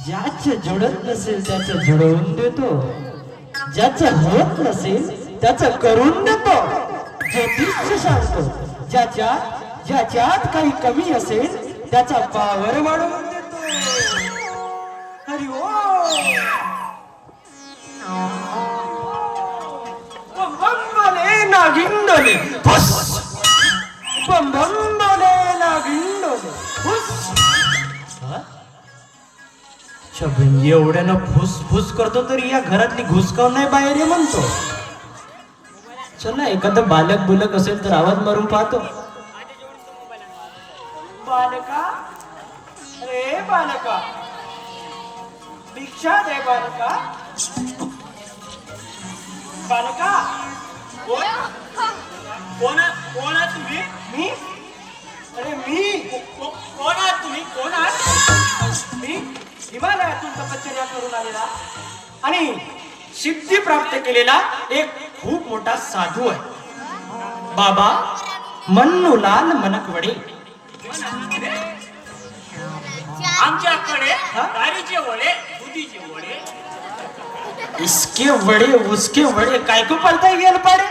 ज्याचं जुळत नसेल त्याचं जुळवून देतो, ज्याचं होत नसेल त्याचं करून देतो, ज्योतिष सांगतो ज्याच्यात काही कमी असेल त्याचा पावर वाढवून देतो. हरी ओम बंबले नागिंडोले फुस, बंबले नागिंडोले फुस. छबिंदी एवढ्यानं फुस फुस करतो तरी या घरातली घुसकाव नाही बाहेर ये म्हणतो. चल ना एखादं बालक बुलक असेल तर आवाज मारून पाहतो. बालका, रे बालका, भिक्षा दे बालका. बालका, कोण आहात तुम्ही? मी, अरे मी कोण आहात तुम्ही? कोण आहात? मी हिमालयातून तपश्चर्या करून आलेला आणि सिद्धी प्राप्त केलेला एक खूप मोठा साधू आहे. बाबा मन्नूलाल मनकवडे. आमच्याकडे डाळीचे वडे, दुधीचे वडे, इसके वडे उसके वडे काय को पळताय गेल पाडे.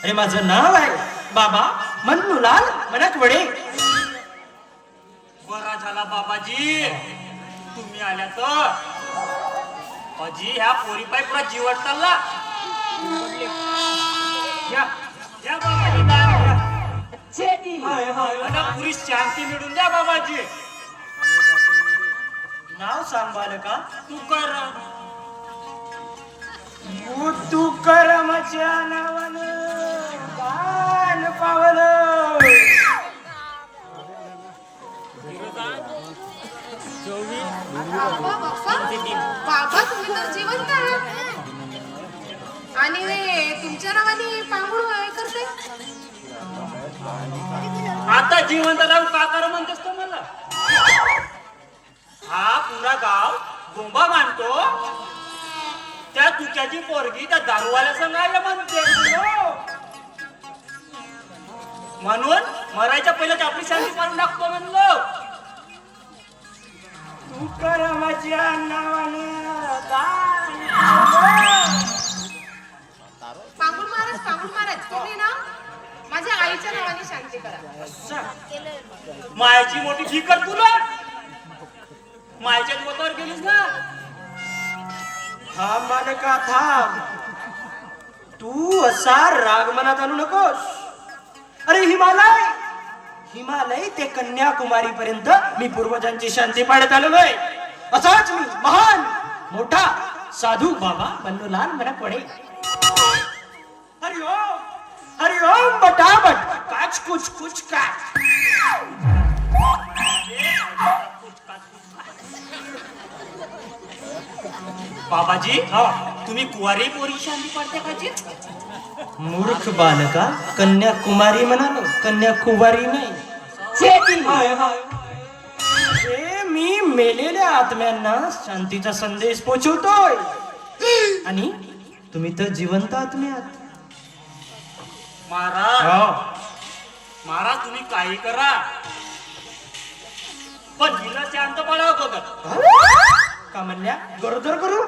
अरे माझं नाव आहे बाबा मन्नूलाल मनकवडे. बरा झाला बाबाजी तुम्ही आल्या तर. अजी ह्या पोरी पाय पुरा जीवट चालला. या बाबाजी दान घ्या. आता पुरी शांती मिळून द्या बाबाजी. नाव सांग बालका. तुकाराम. तुकारामाच्या नावानं दान पावलं. बाबा तुम्ही तर जिवंत आहात आणि तुमच्या नावाने पांगुळ करते. आता जिवंत राहून का कर म्हणतेस तो मला? हा पुरा गाव बोंबा मानतो त्या तुझ्याची पोरगी त्या दारूवाल्या संघाला म्हणते. म्हणून मरायच्या पहिल्याच आपली शांती पाडून टाकतो म्हणलो. तुकारामाच्या नावानं दान. पांगुळ महाराज तुम्ही ना माझ्या आईच्या नावाने शांती करा. मायाची मोठी फिकर तुला. मायच्याच बोतावर गेलीस ना. थांब बालका थांब. तू असा राग मनात आणू नकोस. अरे हिमालय ते कन्याकुमारी पर्यंत मी पूर्वजांची शांती पाडत आलोय. असाच मी महान मोठा साधू बाबा मन्नूलाल मनकवडे. हरि ओम बटाबट काच कुछ कुछ काच. बाबाजी तुम्ही कुवारी पोरी शांती पाडते का जी? मूर्ख बालका, कन्याकुमारी म्हणालो, कन्याकुमारी नाही. मी मेलेल्या आत्म्यांना शांतीचा संदेश पोहोचवतोय आणि तुम्ही तर जिवंत आत्मे आहात. महाराज तुम्ही काही करा पण हिला शांत पाडावं अगोदर. का म्हणल्या गरोदर करू?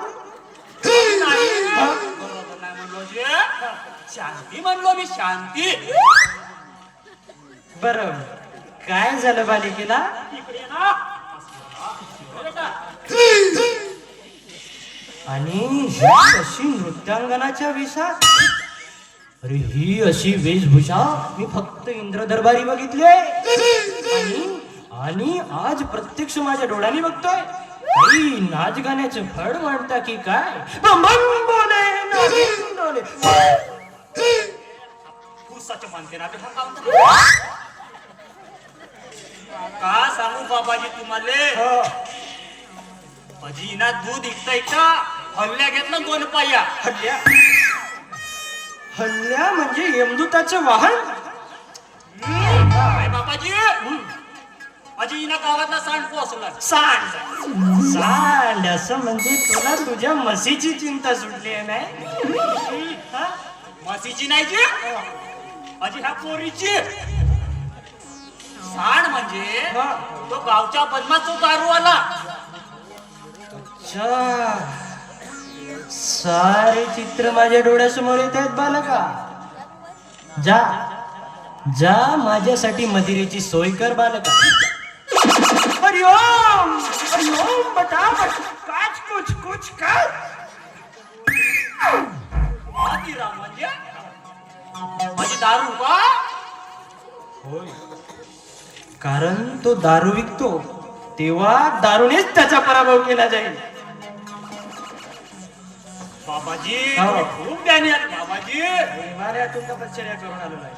नाही म्हणलो जे. शांती म्हणलो मी, शांती. बर काय झालं बालिकेला? इकडे ना. आणि ही अशी नृत्यांगनाच्या वेशात. अरे ही अशी वेशभूषा मी फक्त इंद्र दरबारी बघितली आणि आज प्रत्यक्ष माझ्या डोळ्यांनी बघतोय. काही नाच गाण्याचं फळ म्हणता की काय? म्हणते ना का सांगू बाबाजी तुम्हाला. अजी ना दूध इकता हल्ल्या घेतला 2 पाया. हल्ल्या म्हणजे यमदूताचं वाहन. काय बाबाजी अजी ना गावातला सांड पोहोचला. सांड असं म्हणजे तुला तुझ्या म्हशीची चिंता सुटली आहे नाही? म्हशीची नाही जी अजी ह्या पोरीची. सांड म्हणजे तो गावच्या बदमाश तो दारूवाला. अच्छा, सारे चित्र माझ्या डोळ्यासमोर येत आहेत बालका. जा जा, माझ्यासाठी मदिरेची सोय कर बालका. हरिओम हरिओम, बटाबट काच कुछ कुछ काच. मदिरा म्हणजे माझी दारू का? होय, कारण तो दारू विकतो, तेव्हा दारूनेच त्याचा पराभव केला जाईल. बाबाजी हो. तुम्ही खूप ज्ञानी आहात बाबाजी. हिमालयातून तपश्चर्या करून आलेलो आहे.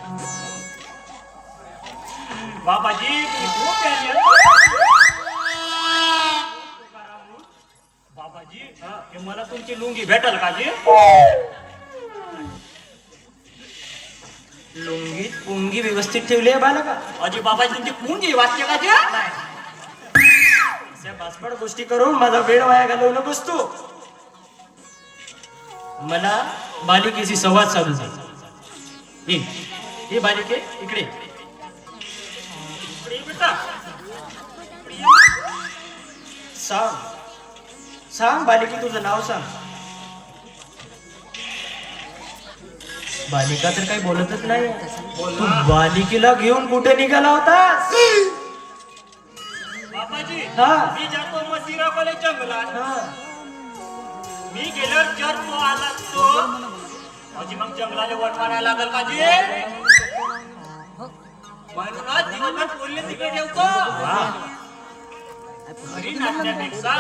बाबाजी तुम्ही खूप ज्ञानी आहात. बाबाजी हे मला तुमची लुंगी भेटल का जी? लुंगीत पुंगी व्यवस्थित ठेवली आहे बालका. अजी बाबाजी तुमची पुंगी वाचते का जी? अशा बासपड गोष्टी करून माझा वेळ वाया घालवू नकोस तू. मला बालिकेशी संवाद साधू दे. हे बालिके इकडे. प्रिय बेटा, सांग सांग बालिके, तुझं नाव सांग. बालिका तर काही बोलतच नाही. तू बालिकेला घेऊन कुठे निघाला होतास? बाबाजी हा. मी जातो मसिरा कॉलेज जंगलात. हा. मी गेल्यावर जर तो आला तो अजी मग जंगलाला वर मारायला लागल का जी? म्हणूनच दिवसभर बोलले तिकडे ठेवतो. घरी नाचण्यापेक्षा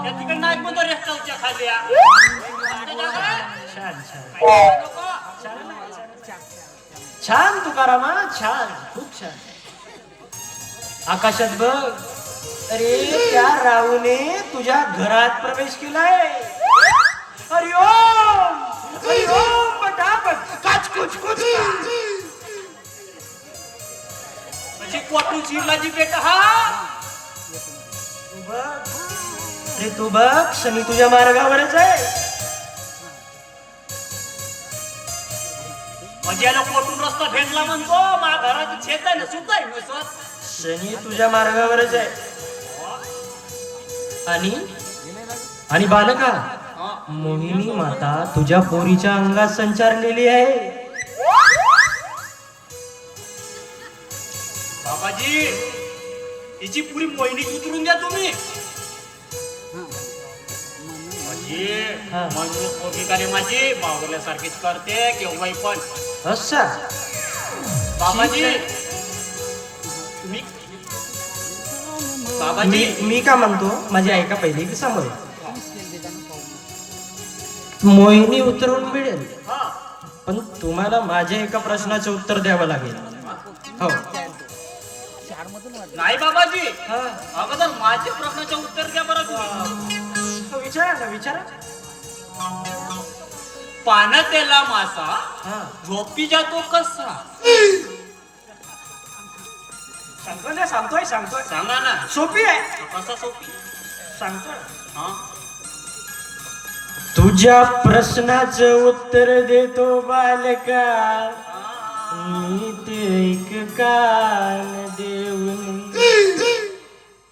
त्या तिकडे नाच म्हणतो रेस्टॉरंटच्या खाल्या. छान छान काय नको? छान तुकारामा, छान, खूप छान. आकाशात बघ, अरे त्या राहूने तुझ्या घरात प्रवेश केलाय. हरिओम हरिओम, पटापट काच कुच कुच. म्हणजे कोटून शिरला जी बेटा हा. तू बघ, अरे तू बघ, शनी तुझ्या मार्गावरच आहे. म्हणजे याला कोटून रस्ता भेटला म्हणतो. मा घरात शेत आहे ना, सुद्धा आहे ना. शनी तुझ्या मार्गावरच आहे. आणि बालका, मोहिनी माता तुझ्या पोरीच्या अंगात संचारलेली आहे. बाबाजी तिची पुरी मोहिनी उतरून द्या तुम्ही. म्हणजे हा. म्हणून पोरगी का रे माझी बावरल्यासारखीच करते केव्हाही पण. अच्छा, बाबाजी मी बाबाजी मी का म्हणतो, माझी ऐका पहिली की समोर. मोहिनी उतरून मिळेल, हा पण तुम्हाला माझ्या एका प्रश्नाचे उत्तर द्यावं लागेल. हो. नाही बाबाजी, हा. अगोदर माझ्या प्रश्नाचे उत्तर द्या बरं तुम्ही. विचारा ना, विचारा. पाण्यात त्याला मासा हा. झोपी जातो कसा? सांगतो ना, सांगतोय. सांगा ना. सोपी आहे, कसा सोपी? सांगतो. हा तुझ्या प्रश्नाचं उत्तर देतो बालका, मी ते एक कान देऊन.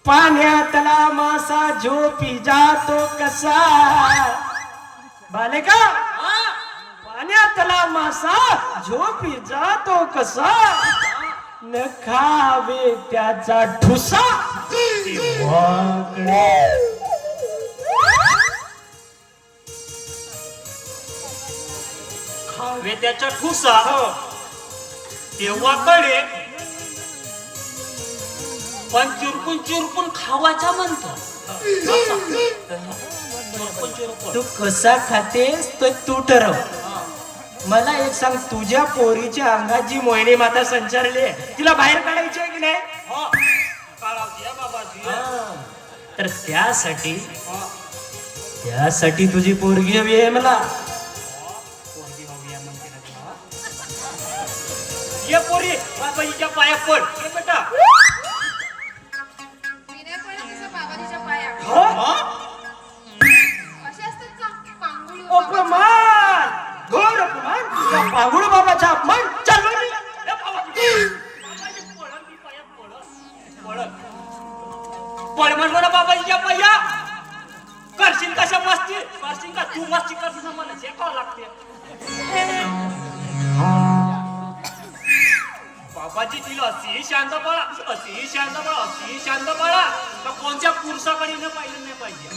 पाण्यातला मासा झोपी जातो कसा? बालका, पाण्यातला मासा झोपी जातो कसा? न खावे त्याचा ठुसा वाकडे. खावे त्याच्या ठुसा तेव्हा कडे पण चिरपून चिरपून खावायचा म्हणतो. चिरपून चिरपून. तू कसा खातेस तो तू ठरव. मला एक सांग, तुझ्या पोरीच्या अंगात जी मोहिनी माता संचारली आहे, तिला बाहेर काढायची आहे की नाही? हा, काढावची आहे बाबाजी. तर त्यासाठी हा. तुझी पोरगी हवी आहे मला. पोरगी हवी आहे म्हणते ना तुला. ये पोरी बाबाजीच्या पाया पड. ये बेटा. मी नाही पडत तिच्या बाबाजीच्या पाया. हा? असे असतात का पांगुळ? अपमान, घोर अपमान, तुझ्या पागुळ बाबाचा अपमान. चालू ए बाबाजी. बाबाजी पळत मी पाया पळत. पळत. पळ म्हणलो ना बाबाजीच्या पाया. करशील कशा मस्ती करशील का तू मस्ती करशील ना मला शेकावं लागते बाबाजी तिला अशी शांत पळा अशी शांत पळा अशी शांत पळा तर कोणत्या पुरुषाकडे न पाहिलं नाही पाहिजे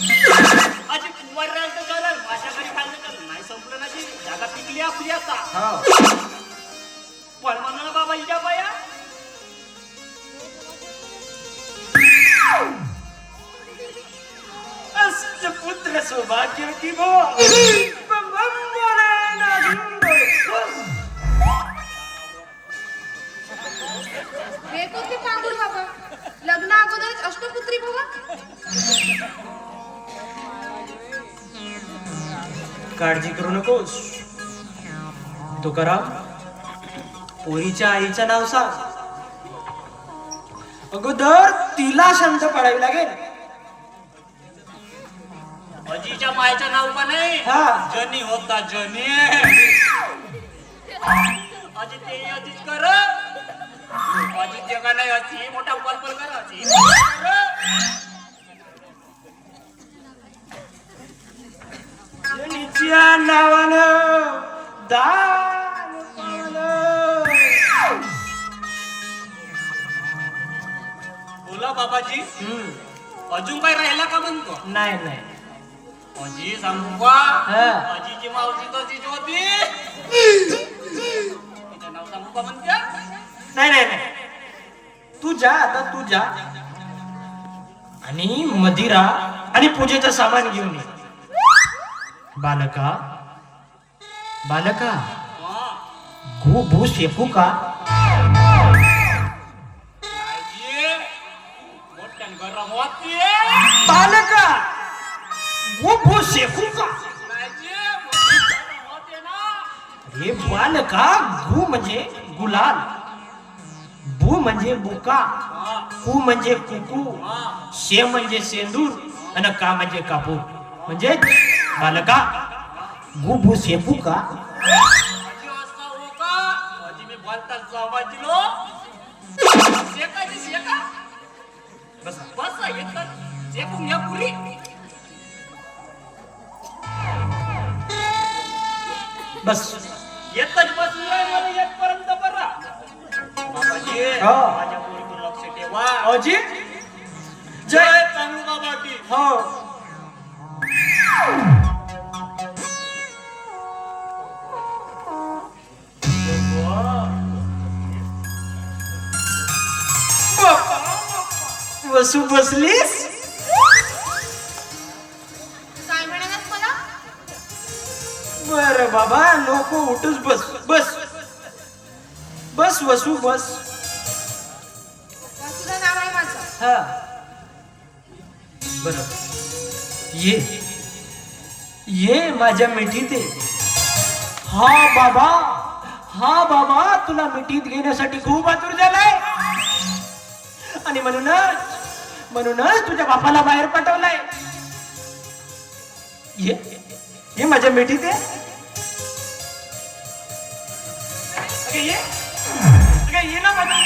अशी कुंवर राहिलं तर चालेल माझ्या घरी खाल्लं तर नाही संपलं ना जी जागा पिकली आपली आता पण म्हणा ना बाबा हिच्या बाया अस्त पुत्र सौभाग्यवती भो हे कोणते पांगुळ बाबा लग्न अगोदरच अष्टपुत्री भवा काळजी करू नकोस तुकाराम पोरीच्या आईचं नाव सांग अगोदर तिला शांत पाडावी लागेल अजीच्या मायचं नाव पण आहे हा. जनी होता जनी अजी ते अजीच कर अजित जगा नाही अशी मोठा पलपल कर अजी जनीच्या नावानं दान पावलं. बोला बाबाजी अजून काय राहिला का म्हणतो नाही नाही अजी सांगू का हा. अजीची मावशी तशीच होती तिचं नाव सांगू का म्हणत्या नाही नाही नाही तू जा आता तू जा आणि मदिरा आणि पूजेचं सामान घेऊन ये बालका बालका हा. गो भू शेकू का आजी मोठ्यान गरम होती बालका गो भू शेकू का आजी मोठ्यान गरम होते ना हे बालका गु म्हणजे गुलाल बू म्हणजे बुका हा. कु म्हणजे कुकू हा. शे म्हणजे सेंदूर आणि का म्हणजे कापूर म्हणजे बालका गु भू शेकू का अजी वाजता हो का अजी मी बोलताच जावाजी लो शेकाची शेका बस बस येतात शेकून घ्या पुरी बस येतच बसून राहिलं येतपर्यंत बरा बाबाजी हा. माझ्या पोरीवर लक्ष ठेवा अजी जय तांदूळ बाबा की हो वसू बसलीस काय म्हणालास मला बर बाबा नको उठूच बस बस बस वसू बस वसुधा नाव आहे माझं हा बर ये ये माझ्या मिठीत ये. हा बाबा तुला मिठीत घेण्यासाठी खूप आतुर झालाय आणि म्हणूनच तुझ्या बापाला बाहेर पाठवलाय ये ये माझ्या मिठीत ये अगं ये अगं ये ना माझ्या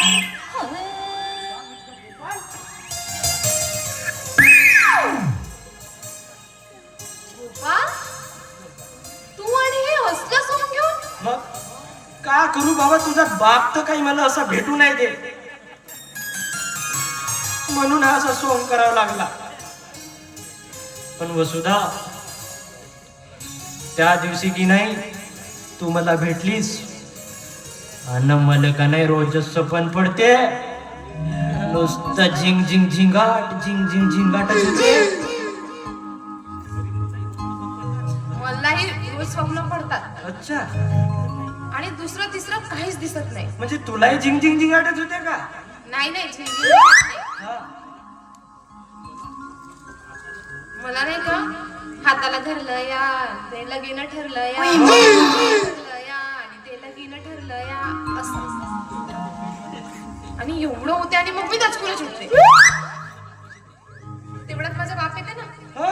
गोपाळ तू आणि हे हसलं सोंग घेऊन मग का करू बाबा तुझा बाप तर काही मला असा भेटू नाही दे म्हणून हा असा सोंग करावा लागला पण वसुधा त्या दिवशी की नाही तू मला भेटलीस अन्न मला का नाही रोजच सपन पडते नुसतं झिंग झिंग झिंगाट झिंगाटच होते मलाही रोज स्वप्न पडतात अच्छा आणि दुसरं तिसरं काहीच दिसत नाही म्हणजे तुलाही झिंग झिंग झिंगाटच होते का नाही नाही झिंग-झिंग नाही. हा. मला नाही का हाताला धरलं या ते लगीन ठरलं या ठरलं या आणि ते लगीन ठरलं या असं आणि एवढं होते आणि मग मी दचकुला सुटते तेवढ्यात माझा बाप येते ना हा?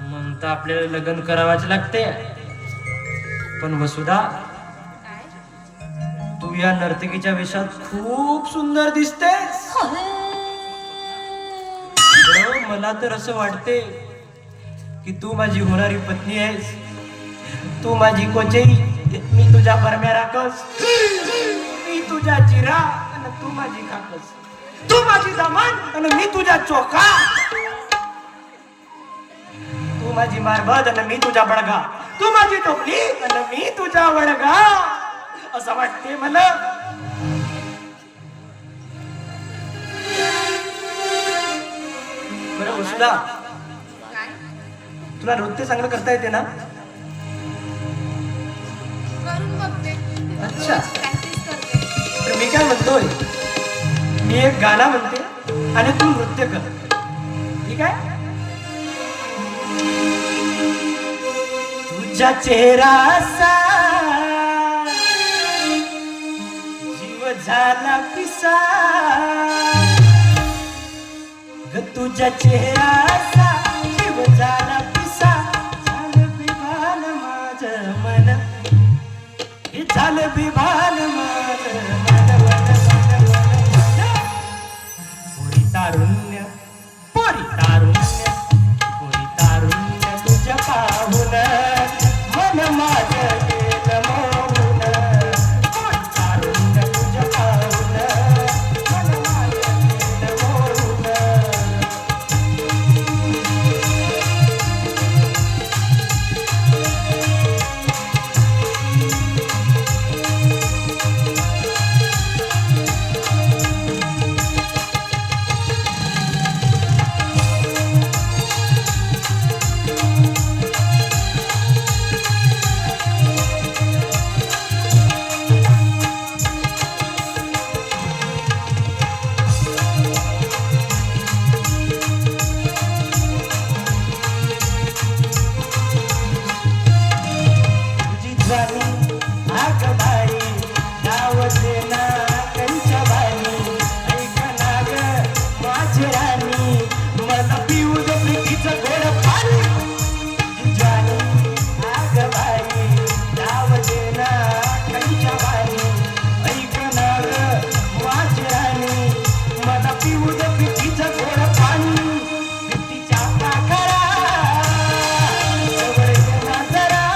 मग तर आपल्याला लग्न करावाच लागते पण वसुधा काय तू या नर्तकीच्या वेशात खूप सुंदर दिसतेस मला तर असं वाटते की तू माझी होणारी पत्नी आहेस. तू माझी कोचई, मी तुझ्या परम्या राखस. मी तुझ्या जिरा आणि तू माझी काकस. तू माझी दामन आणि मी तुझ्या चोखा. तू माझी मारबत आणि मी तुझा बडगा. तू माझी टोपली आणि मी तुझा वडगा. असं वाटते मला. बरं वसुधा, काय तुला नृत्य चांगलं करता येते ना? करून बघते. अच्छा. प्रॅक्टिस करते. तर मी काय म्हणतोय, मी एक गाणं म्हणते आणि तू नृत्य कर. ठीक आहे? तुझा चेहरा असा जीव झाला पिसा ग. तुझा चेहरा असा जीव झाला पिसा. झालं बिभान माझं मन, हे झालं बिभान माझं मन, मन, मन, मन. पोरी तारुण्य, पोरी तारुण्य, पोरी तारुण्य तुझ्या पाहून मन माझं गेलं मोहून. पोरी तारुण्य तुझ्या पाहून मन माझं गेलं मोहून. तुझी ज्वानी आग बाई, नाव देना कंच्या बाई. ऐक ना ग माझी राणी, मला पिऊ दे प्रीतीचं गोड पाणी. तुझी ज्वानी आग बाई, नाव देना कंच्या बाई. ऐक ना ग माझी राणी, मला पिऊ दे प्रीतीचं गोड पाणी. प्रीतीच्या पाखरा जवळ ये ना जरा.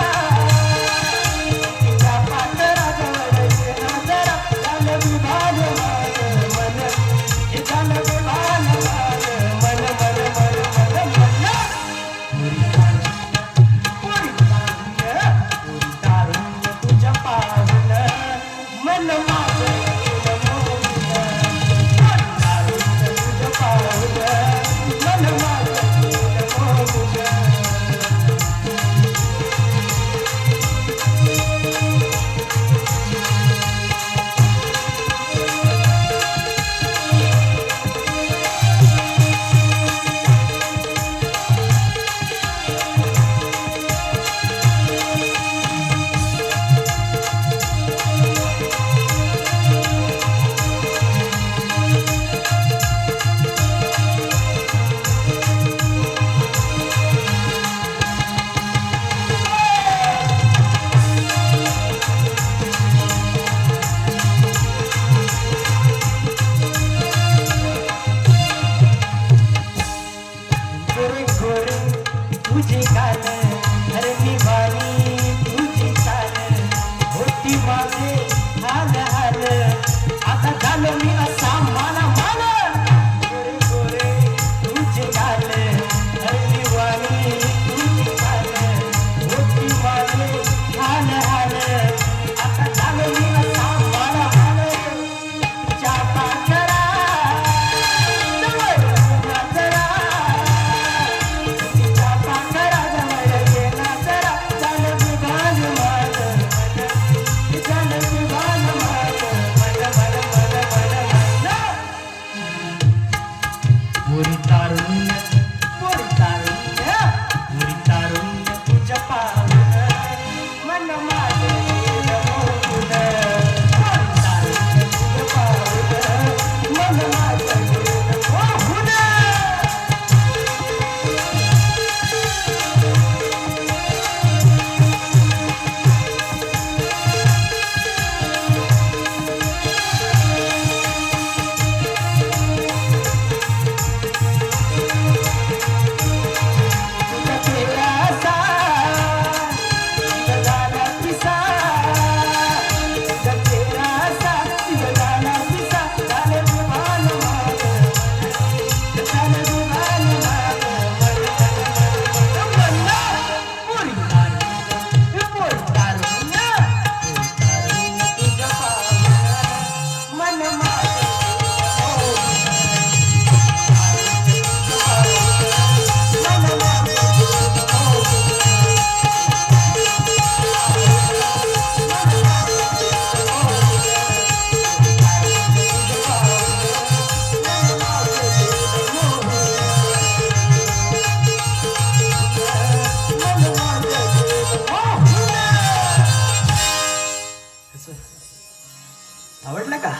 बघितलं का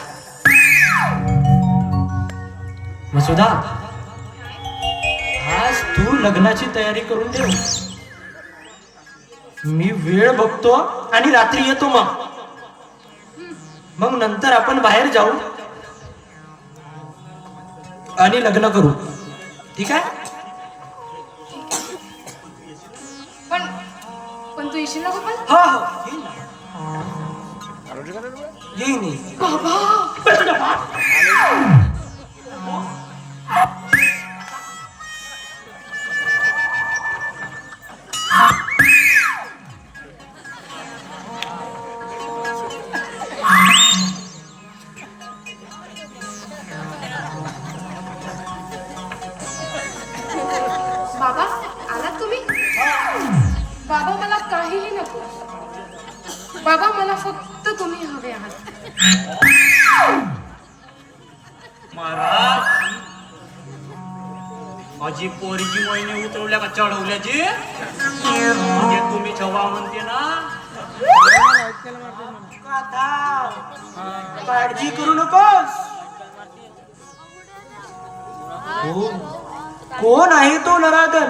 मसुदा, आज तू लग्नाची तयारी करून दे. मी वेळ बघतो आणि रात्री येतो. मग नंतर आपण बाहेर जाऊ आणि लग्न करू. ठीक आहे? पण तू येशील नको पण? हा हा येईन येईन. बाबा आलात तुम्ही? बाबा मला काहीही नको. बाबा मला फक्त तुम्ही हवे आहात. महाराज, माझी पोरीची महिने उतरवल्या का चढवल्याची? म्हणजे तुम्ही जेव्हा म्हणते ना, काळजी करू नकोस. कोण आहे तो नराधन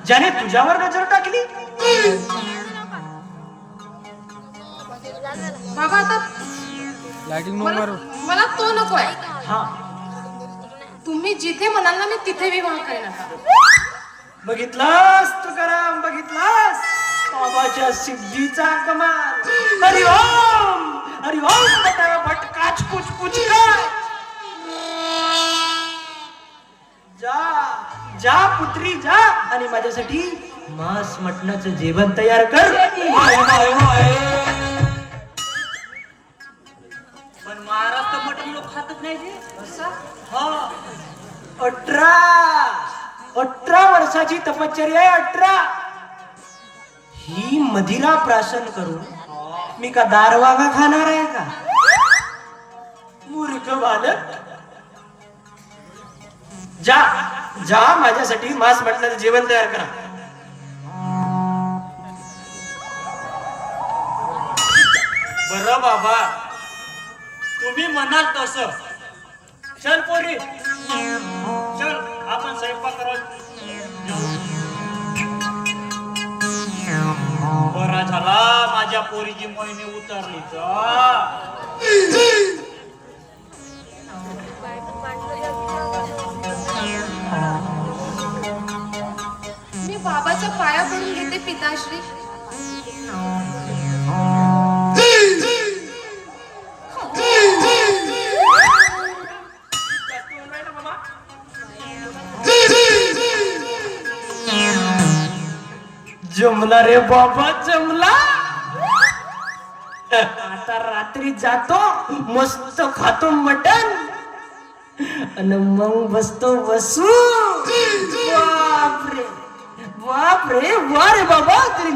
ज्याने तुझ्यावर नजर टाकली? बाबा आता मला तो नको आहे. हा तुम्ही जिथे म्हणाल ना मी तिथे विवाह करेन आता. बघितलास तुकाराम, बघितलास बाबाच्या सिद्धीचा कमाल. हरिओम हरिओम भटकाच कुछ कुछ काय. जा जा पुत्री जा आणि माझ्यासाठी मांस मटणाचं जेवण तयार कर. पण महाराज तर मटण लोक खातच नाही ते. हा 18 वर्षाची तपश्चर्या आहे. 18 ही मदिरा प्राशन करून मी का दारवागा खाणार आहे का? मूर्ख बालक. जा जा माझ्यासाठी मांस मटणाचं जेवण तयार करा. बरं बाबा, तुम्ही म्हणाल तसं. चल पोरी, चल आपण स्वयंपाक करायला जाऊ. बरा झाला माझ्या पोरीची महिने उतरली. मी बाबाच्या पाया पडून घेते पिताश्री. जमला रे बाबा, जमला. आता रात्री जातो, मस्त खातो मटण आणि मग बसतो बसू. बापरे बापरे, वा रे बाबा, तरी